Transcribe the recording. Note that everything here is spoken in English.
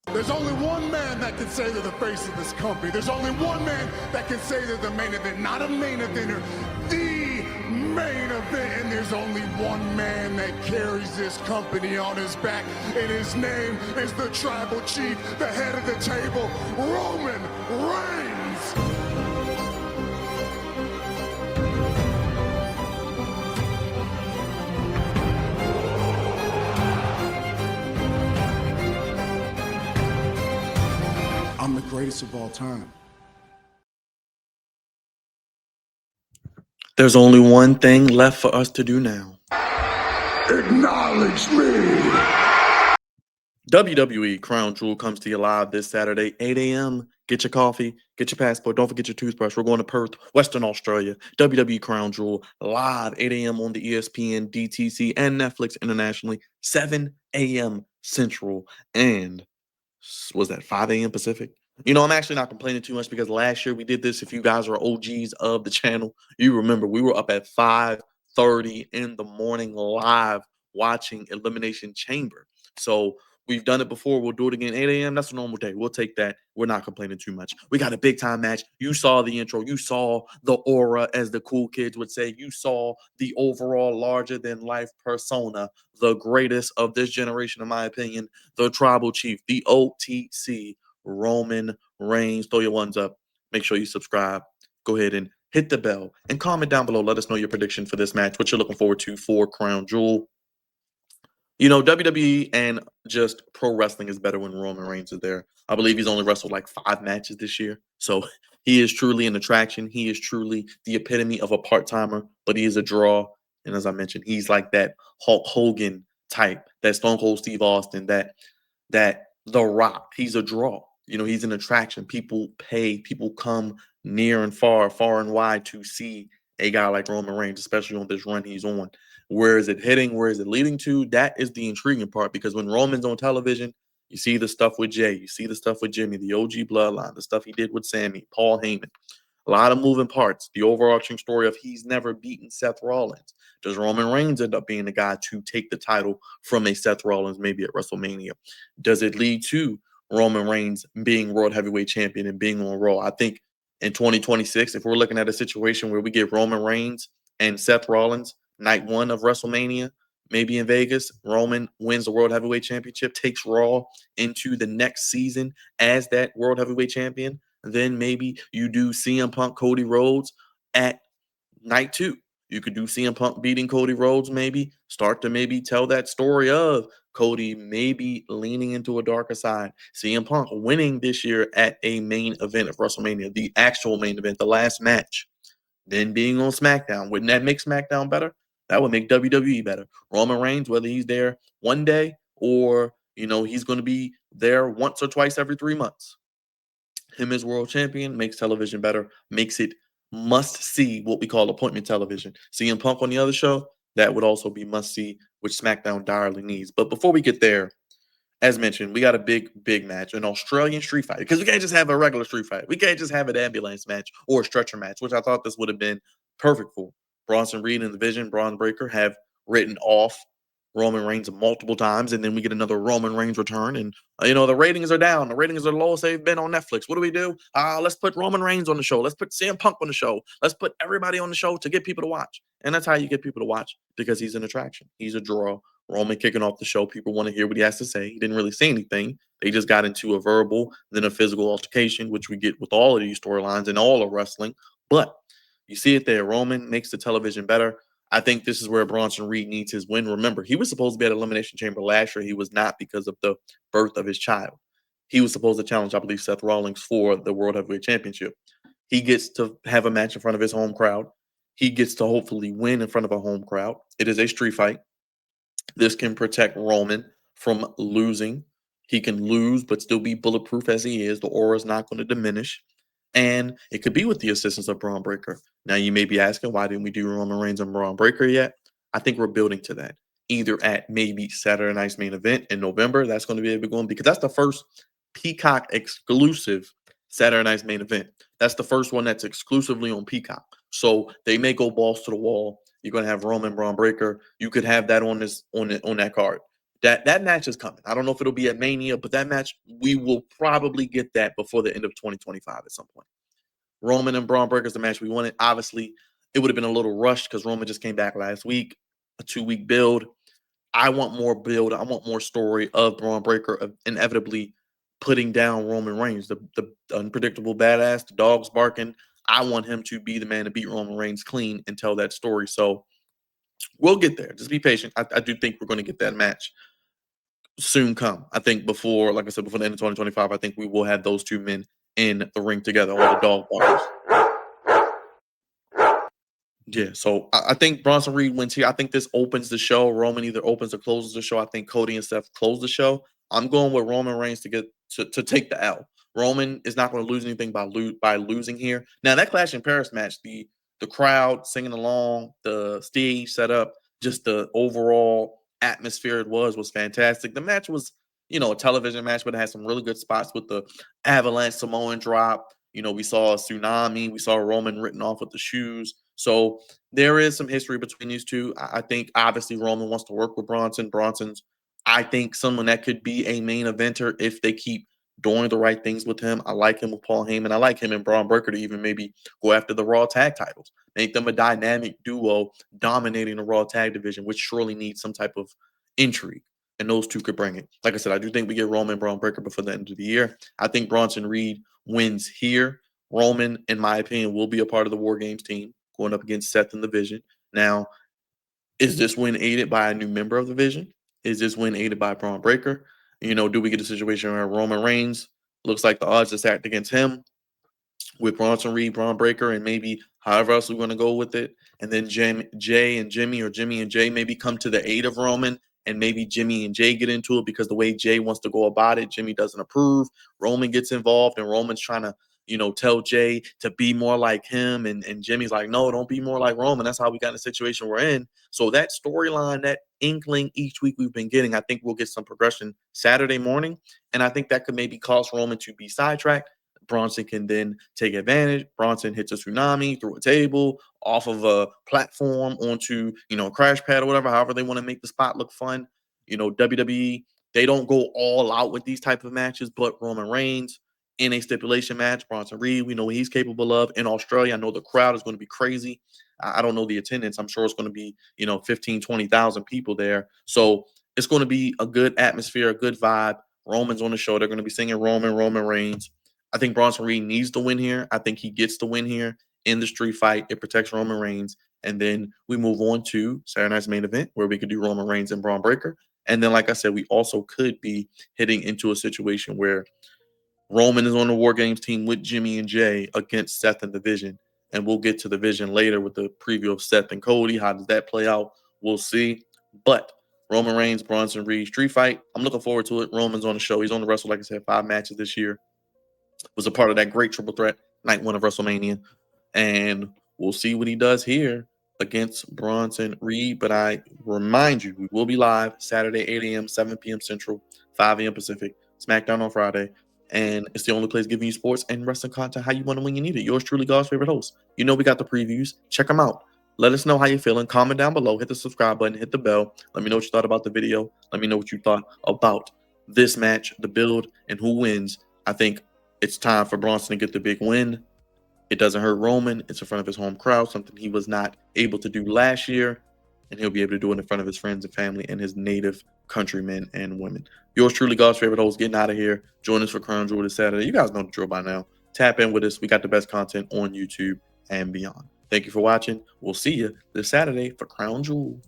There's only one man that can say they're the face of this company. There's only one man that can say they're the main event, not a main eventer, the main event. And there's only one man that carries this company on his back, and his name is the tribal chief, the head of the table, Roman Reigns. I'm the greatest of all time. There's only one thing left for us to do now. Acknowledge me. WWE Crown Jewel comes to you live this Saturday, 8 a.m. Get your coffee, get your passport. Don't forget your toothbrush. We're going to Perth, Western Australia. WWE Crown Jewel live, 8 a.m. on the ESPN, DTC, and Netflix internationally, 7 a.m. Central. And was that 5 a.m. Pacific? You know, I'm actually not complaining too much because last year we did this. If you guys are OGs of the channel, you remember we were up at 5:30 in the morning live watching Elimination Chamber. So we've done it before. We'll do it again 8 a.m. That's a normal day. We'll take that. We're not complaining too much. We got a big time match. You saw the intro. You saw the aura, as the cool kids would say. You saw the overall larger than life persona, the greatest of this generation, in my opinion, the tribal chief, the OTC, Roman Reigns. Throw your ones up. Make sure you subscribe. Go ahead and hit the bell and comment down below. Let us know your prediction for this match, what you're looking forward to for Crown Jewel. You know, WWE and just pro wrestling is better when Roman Reigns is there. I believe he's only wrestled like 5 matches this year. So he is truly an attraction. He is truly the epitome of a part-timer, but he is a draw. And as I mentioned, he's like that Hulk Hogan type, that Stone Cold Steve Austin, that The Rock. He's a draw. You know, he's an attraction. People pay, people come near and far, far and wide to see a guy like Roman Reigns, especially on this run he's on. Where is it hitting? Where is it leading to? That is the intriguing part, because when Roman's on television, you see the stuff with Jay, you see the stuff with Jimmy, the OG bloodline, the stuff he did with Sammy, Paul Heyman. A lot of moving parts. The overarching story of he's never beaten Seth Rollins. Does Roman Reigns end up being the guy to take the title from a Seth Rollins maybe at WrestleMania? Does it lead to Roman Reigns being World Heavyweight Champion and being on Raw? I think in 2026, if we're looking at a situation where we get Roman Reigns and Seth Rollins night 1 of WrestleMania, maybe in Vegas, Roman wins the World Heavyweight Championship, takes Raw into the next season as that World Heavyweight Champion. Then maybe you do CM Punk, Cody Rhodes at night 2. You could do CM Punk beating Cody Rhodes, maybe start to maybe tell that story of Cody maybe leaning into a darker side. CM Punk winning this year at a main event of WrestleMania, the actual main event, the last match. Then being on SmackDown. Wouldn't that make SmackDown better? That would make WWE better. Roman Reigns, whether he's there one day or, you know, he's going to be there once or twice every 3 months. Him as world champion makes television better, makes it must see, what we call appointment television. CM Punk on the other show, that would also be must see, which SmackDown direly needs. But before we get there, as mentioned, we got a big match, an Australian street fight, because we can't just have a regular street fight. We can't just have an ambulance match or a stretcher match, which I thought this would have been perfect for. Bronson Reed and the Vision, Braun Breaker, have written off Roman Reigns multiple times, and then we get another Roman Reigns return, and you know, the ratings are down. The ratings are the lowest they've been on Netflix. What do? Let's put Roman Reigns on the show. Let's put CM Punk on the show. Let's put everybody on the show to get people to watch. And that's how you get people to watch, because he's an attraction. He's a draw. Roman kicking off the show. People want to hear what he has to say. He didn't really say anything. They just got into a verbal, then a physical altercation, which we get with all of these storylines and all of wrestling. But you see it there. Roman makes the television better. I think this is where Bronson Reed needs his win. Remember, he was supposed to be at Elimination Chamber last year. He was not, because of the birth of his child. He was supposed to challenge, I believe, Seth Rollins for the World Heavyweight Championship. He gets to have a match in front of his home crowd. He gets to hopefully win in front of a home crowd. It is a street fight. This can protect Roman from losing. He can lose but still be bulletproof as he is. The aura is not going to diminish. And it could be with the assistance of Braun Breaker. Now, you may be asking, why didn't we do Roman Reigns and Braun Breaker yet? I think we're building to that. Either at maybe Saturday night's main event in November. That's going to be a big one, because that's the first Peacock exclusive Saturday night's main event. That's the first one that's exclusively on Peacock. So they may go balls to the wall. You're going to have Roman, Braun Breaker. You could have that on that card. That match is coming. I don't know if it'll be at Mania, but that match, we will probably get that before the end of 2025 at some point. Roman and Braun Breaker is the match we wanted. Obviously, it would have been a little rushed because Roman just came back last week, a 2-week build. I want more build. I want more story of Braun Breaker inevitably putting down Roman Reigns, the unpredictable badass, the dogs barking. I want him to be the man to beat Roman Reigns clean and tell that story. So we'll get there. Just be patient. I do think we're going to get that match soon come. I think before, like I said, before the end of 2025, I think we will have those two men in the ring together, all the dog barkers. Yeah, so I think Bronson Reed wins here. I think this opens the show. Roman either opens or closes the show. I think Cody and Seth close the show. I'm going with Roman Reigns to get to take the L. Roman is not going to lose anything by losing here. Now that Clash in Paris match, the crowd singing along, the stage set up, just the overall atmosphere it was fantastic. The match was, a television match, but it had some really good spots with the Avalanche Samoan drop. We saw a tsunami. We saw Roman written off with the shoes. So there is some history between these two. I think obviously Roman wants to work with Bronson. Bronson's, I think, someone that could be a main eventer if they keep doing the right things with him. I like him with Paul Heyman. I like him and Braun Breaker to even maybe go after the Raw tag titles. Make them a dynamic duo dominating the Raw tag division, which surely needs some type of intrigue. And those two could bring it. Like I said, I do think we get Roman and Braun Breaker before the end of the year. I think Bronson Reed wins here. Roman, in my opinion, will be a part of the War Games team going up against Seth in the Vision. Now, is this win aided by a new member of the Vision? Is this win aided by Braun Breaker? Do we get a situation where Roman Reigns looks like the odds are stacked against him with Bronson Reed, Braun Breaker, and maybe however else we're going to go with it? And then Jay and Jimmy, or Jimmy and Jay, maybe come to the aid of Roman, and maybe Jimmy and Jay get into it because the way Jay wants to go about it, Jimmy doesn't approve. Roman gets involved, and Roman's trying to tell Jay to be more like him. And Jimmy's like, no, don't be more like Roman. That's how we got in the situation we're in. So that storyline, that inkling each week we've been getting, I think we'll get some progression Saturday morning. And I think that could maybe cause Roman to be sidetracked. Bronson can then take advantage. Bronson hits a tsunami through a table, off of a platform onto, a crash pad or whatever, however they want to make the spot look fun. WWE, they don't go all out with these type of matches, but Roman Reigns, in a stipulation match, Bronson Reed, we know what he's capable of. In Australia, I know the crowd is going to be crazy. I don't know the attendance. I'm sure it's going to be, 15, 20,000 people there. So it's going to be a good atmosphere, a good vibe. Roman's on the show. They're going to be singing Roman Reigns. I think Bronson Reed needs to win here. I think he gets to win here in the street fight. It protects Roman Reigns. And then we move on to Saturday night's main event where we could do Roman Reigns and Braun Breaker. And then, like I said, we also could be hitting into a situation where Roman is on the War Games team with Jimmy and Jay against Seth and the Vision. And we'll get to the Vision later with the preview of Seth and Cody. How does that play out? We'll see. But Roman Reigns, Bronson Reed, street fight. I'm looking forward to it. Roman's on the show. He's on the wrestle, like I said, 5 matches this year. Was a part of that great triple threat night 1 of WrestleMania. And we'll see what he does here against Bronson Reed. But I remind you, we will be live Saturday, 8 a.m., 7 p.m. Central, 5 a.m. Pacific, SmackDown on Friday. And it's the only place giving you sports and wrestling content how you want it when you need it. Yours truly, God's favorite host. We got the previews. Check them out. Let us know how you're feeling. Comment down below. Hit the subscribe button. Hit the bell. Let me know what you thought about the video. Let me know what you thought about this match, the build, and who wins. I think it's time for Bronson to get the big win. It doesn't hurt Roman. It's in front of his home crowd, something he was not able to do last year. And he'll be able to do it in front of his friends and family and his native countrymen and women. Yours truly, God's favorite host, getting out of here. Join us for Crown Jewel this Saturday. You guys know the drill by now. Tap in with us. We got the best content on YouTube and beyond. Thank you for watching. We'll see you this Saturday for Crown Jewel.